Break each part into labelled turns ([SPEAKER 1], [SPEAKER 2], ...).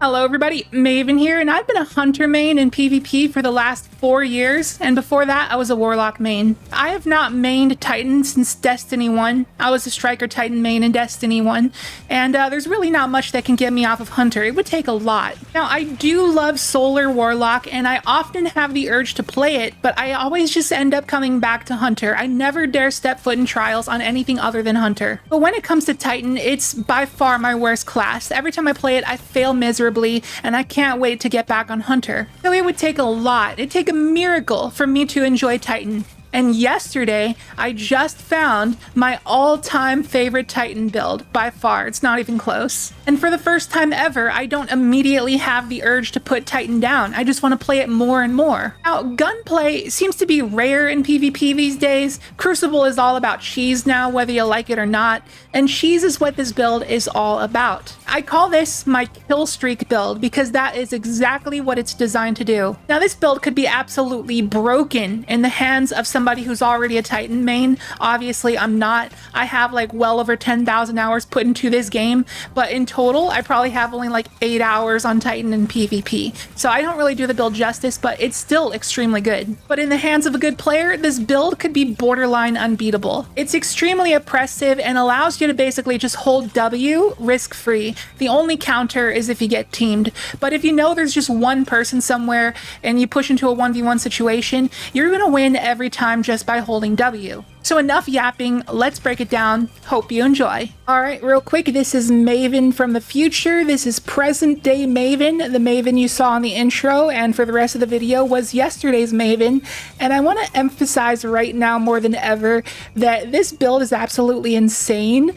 [SPEAKER 1] Hello everybody, Maven here, and I've been a hunter main in PvP for the last 4 years, and before that I was a warlock main. I have not mained Titan since Destiny 1. I was a striker Titan main in Destiny 1, and there's really not much that can get me off of hunter. It would take a lot. Now I do love solar warlock, and I often have the urge to play it, but I always just end up coming back to hunter. I never dare step foot in trials on anything other than hunter. But when it comes to Titan, it's by far my worst class. Every time I play it, I fail miserably, and I can't wait to get back on hunter. So it would take a lot. It'd take a miracle for me to enjoy Titan. And yesterday, I just found my all-time favorite Titan build, by far. It's not even close. And for the first time ever, I don't immediately have the urge to put Titan down. I just want to play it more and more. Now, gunplay seems to be rare in PvP these days. Crucible is all about cheese now, whether you like it or not. And cheese is what this build is all about. I call this my kill streak build because that is exactly what it's designed to do. Now, this build could be absolutely broken in the hands of somebody who's already a Titan main. Obviously, I'm not. I have like well over 10,000 hours put into this game, but in total, I probably have only like 8 hours on Titan in PvP. So I don't really do the build justice, but it's still extremely good. But in the hands of a good player, this build could be borderline unbeatable. It's extremely oppressive and allows you to basically just hold W risk-free. The only counter is if you get teamed. But if you know there's just one person somewhere and you push into a 1v1 situation, you're gonna win every time just by holding W. So enough yapping, let's break it down. Hope you enjoy. All right, real quick, this is Maven from the future. This is present day Maven. The Maven you saw in the intro and for the rest of the video was yesterday's Maven. And I want to emphasize right now more than ever that this build is absolutely insane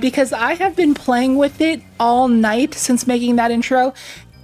[SPEAKER 1] because I have been playing with it all night since making that intro.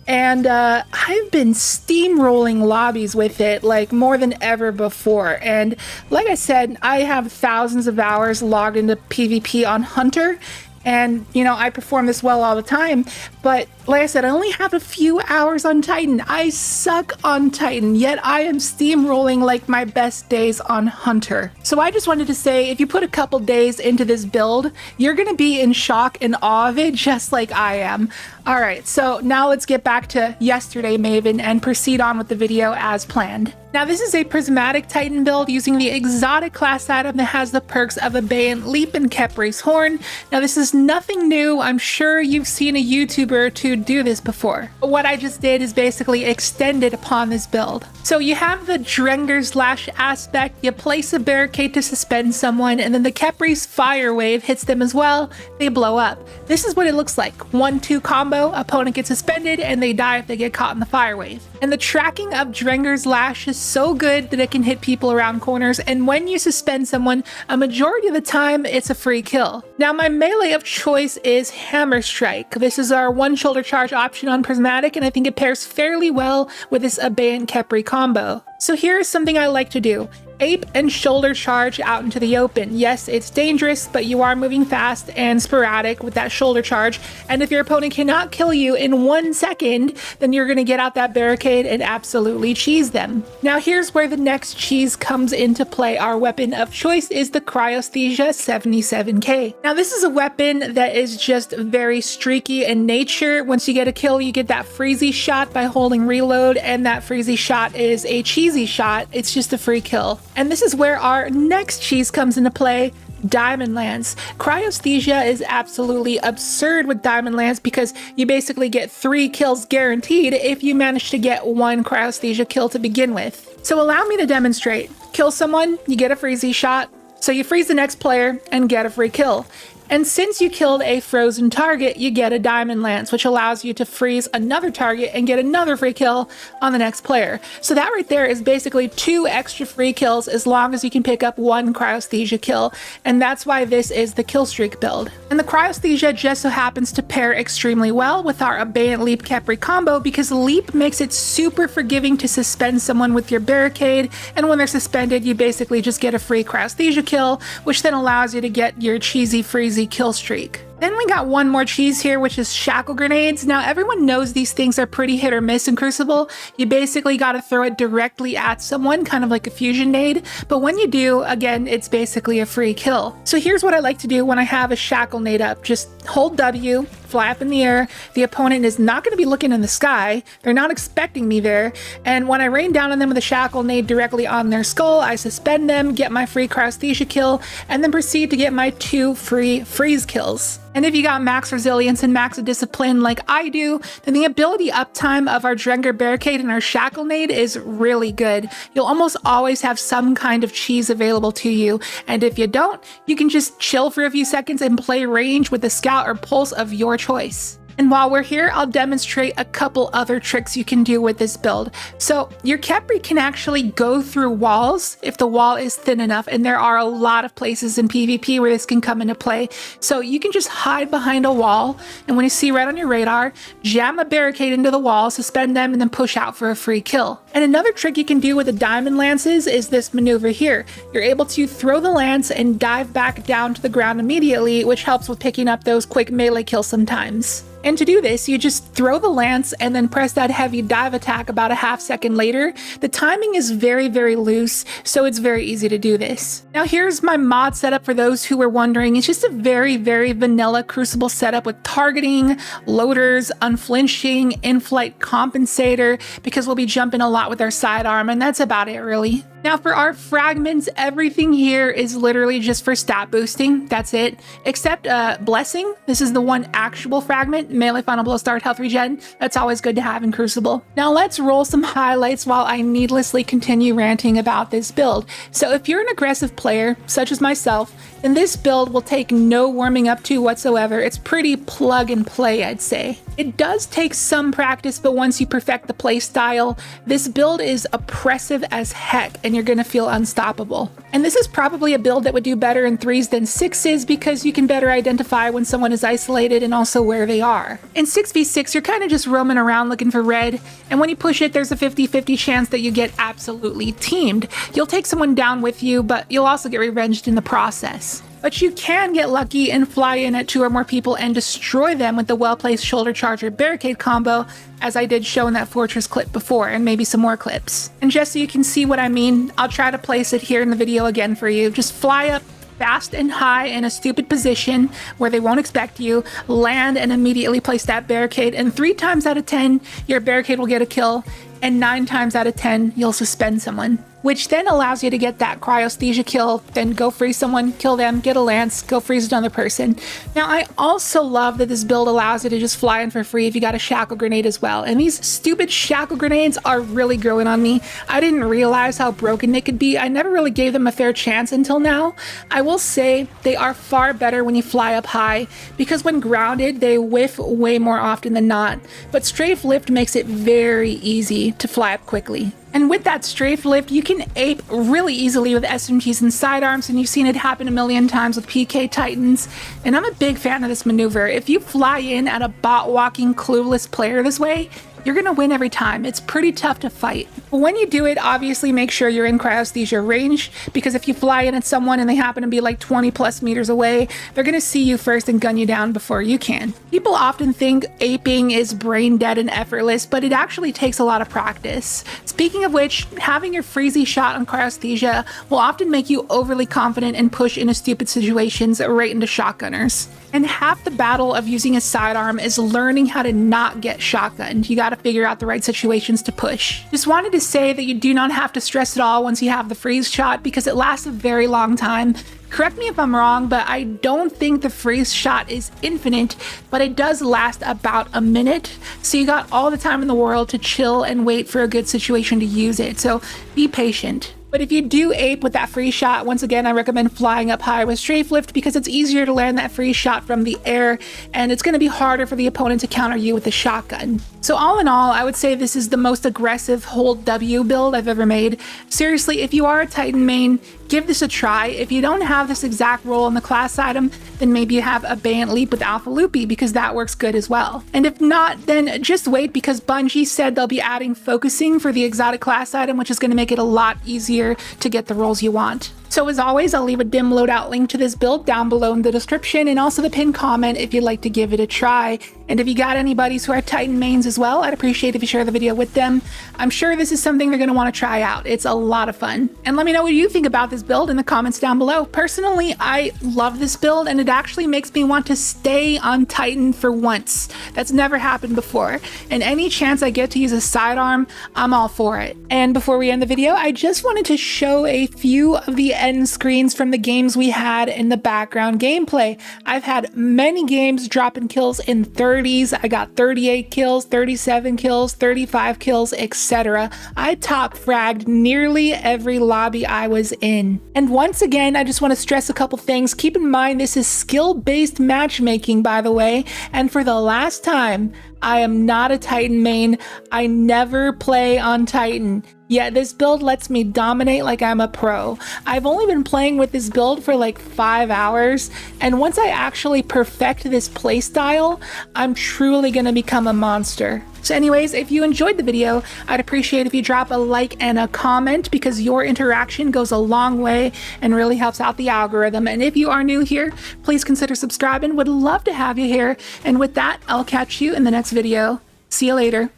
[SPEAKER 1] And I've been steamrolling lobbies with it like more than ever before. And like I said, I have thousands of hours logged into PvP on Hunter. And, you know, I perform this well all the time. But like I said, I only have a few hours on Titan. I suck on Titan, yet I am steamrolling like my best days on Hunter. So I just wanted to say, if you put a couple days into this build, you're going to be in shock and awe of it, just like I am. All right, so now let's get back to yesterday, Maven, and proceed on with the video as planned. Now, this is a prismatic Titan build using the exotic class item that has the perks of Abeyant Leap and Khepri's Horn. Now, this is nothing new. I'm sure you've seen a YouTuber or two do this before. But what I just did is basically extended upon this build. So you have the Drenger's Lash aspect, you place a barricade to suspend someone, and then the Khepri's Fire Wave hits them as well. They blow up. This is what it looks like. 1-2 combo, opponent gets suspended, and they die if they get caught in the Fire Wave. And the tracking of Drenger's Lash is so good that it can hit people around corners, and when you suspend someone, a majority of the time, it's a free kill. Now, my melee of choice is Hammer Strike. This is our one shoulder charge option on Prismatic, and I think it pairs fairly well with this Abeyant Khepri combo. So here's something I like to do. Ape and shoulder charge out into the open. Yes, it's dangerous, but you are moving fast and sporadic with that shoulder charge. And if your opponent cannot kill you in 1 second, then you're going to get out that barricade and absolutely cheese them. Now here's where the next cheese comes into play. Our weapon of choice is the Cryosthesia 77K. Now this is a weapon that is just very streaky in nature. Once you get a kill, you get that freezy shot by holding reload, and that freezy shot is a cheesy shot. It's just a free kill. And this is where our next cheese comes into play, Diamond Lance. Cryosthesia is absolutely absurd with Diamond Lance because you basically get 3 kills guaranteed if you manage to get 1 Cryosthesia kill to begin with. So allow me to demonstrate. Kill someone, you get a freezy shot, so you freeze the next player and get a free kill. And since you killed a frozen target, you get a Diamond Lance, which allows you to freeze another target and get another free kill on the next player. So that right there is basically 2 extra free kills as long as you can pick up 1 Cryosthesia kill. And that's why this is the kill streak build. And the Cryosthesia just so happens to pair extremely well with our Abeyant Leap Khepri combo because Leap makes it super forgiving to suspend someone with your barricade. And when they're suspended, you basically just get a free Cryosthesia kill, which then allows you to get your cheesy freezy easy kill streak. Then we got one more cheese here, which is shackle grenades. Now, everyone knows these things are pretty hit or miss in Crucible. You basically got to throw it directly at someone, kind of like a fusion nade. But when you do, again, it's basically a free kill. So here's what I like to do when I have a shackle nade up. Just hold W, fly up in the air. The opponent is not going to be looking in the sky. They're not expecting me there. And when I rain down on them with a shackle nade directly on their skull, I suspend them, get my free Cryosthesia kill, and then proceed to get my 2 free freeze kills. And if you got max resilience and max discipline like I do, then the ability uptime of our Drengar barricade and our shackle nade is really good. You'll almost always have some kind of cheese available to you. And if you don't, you can just chill for a few seconds and play range with the scout or pulse of your choice. And while we're here, I'll demonstrate a couple other tricks you can do with this build. So your Khepri can actually go through walls if the wall is thin enough, and there are a lot of places in PvP where this can come into play. So you can just hide behind a wall, and when you see red on your radar, jam a barricade into the wall, suspend them, and then push out for a free kill. And another trick you can do with the diamond lances is this maneuver here. You're able to throw the lance and dive back down to the ground immediately, which helps with picking up those quick melee kills sometimes. And to do this, you just throw the lance and then press that heavy dive attack about a half second later. The timing is very, very loose, so it's very easy to do this. Now here's my mod setup for those who were wondering. It's just a very, very vanilla Crucible setup with targeting, loaders, unflinching, in-flight compensator, because we'll be jumping a lot with our sidearm, and that's about it really. Now for our fragments, everything here is literally just for stat boosting. That's it. Except Blessing. This is the one actual fragment. Melee Final Blow Start Health Regen. That's always good to have in Crucible. Now let's roll some highlights while I needlessly continue ranting about this build. So if you're an aggressive player, such as myself, then this build will take no warming up to whatsoever. It's pretty plug and play, I'd say. It does take some practice, but once you perfect the play style, this build is oppressive as heck, and you're gonna feel unstoppable. And this is probably a build that would do better in 3s than 6s because you can better identify when someone is isolated and also where they are. In 6v6, you're kind of just roaming around looking for red, and when you push it, there's a 50-50 chance that you get absolutely teamed. You'll take someone down with you, but you'll also get revenged in the process. But you can get lucky and fly in at 2 or more people and destroy them with the well-placed shoulder charger barricade combo, as I did show in that fortress clip before, and maybe some more clips. And just so you can see what I mean, I'll try to place it here in the video again for you. Just fly up fast and high in a stupid position where they won't expect you, land and immediately place that barricade, and 3 times out of 10, your barricade will get a kill, and 9 times out of 10, you'll suspend someone. Which then allows you to get that Cryosthesia kill, then go freeze someone, kill them, get a lance, go freeze another person. Now, I also love that this build allows you to just fly in for free if you got a shackle grenade as well. And these stupid shackle grenades are really growing on me. I didn't realize how broken they could be. I never really gave them a fair chance until now. I will say they are far better when you fly up high, because when grounded, they whiff way more often than not. But strafe lift makes it very easy to fly up quickly. And with that strafe lift, you can ape really easily with SMGs and sidearms, and you've seen it happen a million times with PK Titans. And I'm a big fan of this maneuver. If you fly in at a bot-walking, clueless player this way, you're gonna win every time. It's pretty tough to fight. But when you do it, obviously make sure you're in Cryosthesia range, because if you fly in at someone and they happen to be like 20 plus meters away, they're gonna see you first and gun you down before you can. People often think aping is brain dead and effortless, but it actually takes a lot of practice. Speaking of which, having your freezy shot on Cryosthesia will often make you overly confident and push into stupid situations right into shotgunners. And half the battle of using a sidearm is learning how to not get shotgunned. You gotta figure out the right situations to push. Just wanted to say that you do not have to stress at all once you have the freeze shot, because it lasts a very long time. Correct me if I'm wrong, but I don't think the freeze shot is infinite, but it does last about a minute. So you got all the time in the world to chill and wait for a good situation to use it. So be patient. But if you do ape with that free shot, once again, I recommend flying up high with strafe lift, because it's easier to land that free shot from the air, and it's going to be harder for the opponent to counter you with a shotgun. So all in all, I would say this is the most aggressive hold W build I've ever made. Seriously, if you are a Titan main, give this a try. If you don't have this exact role in the class item, then maybe you have Abeyant Leap with Alpha Loopy, because that works good as well. And if not, then just wait, because Bungie said they'll be adding focusing for the exotic class item, which is going to make it a lot easier to get the roles you want. So as always, I'll leave a dim loadout link to this build down below in the description and also the pinned comment if you'd like to give it a try. And if you got any buddies who are Titan mains as well, I'd appreciate if you share the video with them. I'm sure this is something they're going to want to try out. It's a lot of fun. And let me know what you think about this build in the comments down below. Personally, I love this build and it actually makes me want to stay on Titan for once. That's never happened before. And any chance I get to use a sidearm, I'm all for it. And before we end the video, I just wanted to show a few of the end screens from the games we had in the background gameplay. I've had many games dropping kills in 30s. I got 38 kills, 37 kills, 35 kills, etc. I top fragged nearly every lobby I was in. And once again, I just want to stress a couple things. Keep in mind this is skill-based matchmaking, by the way, and for the last time, I am not a Titan main. I never play on Titan. Yet this build lets me dominate like I'm a pro. I've only been playing with this build for like 5 hours, and once I actually perfect this playstyle, I'm truly gonna become a monster. So anyways, if you enjoyed the video, I'd appreciate if you drop a like and a comment because your interaction goes a long way and really helps out the algorithm. And if you are new here, please consider subscribing. Would love to have you here. And with that, I'll catch you in the next video. See you later.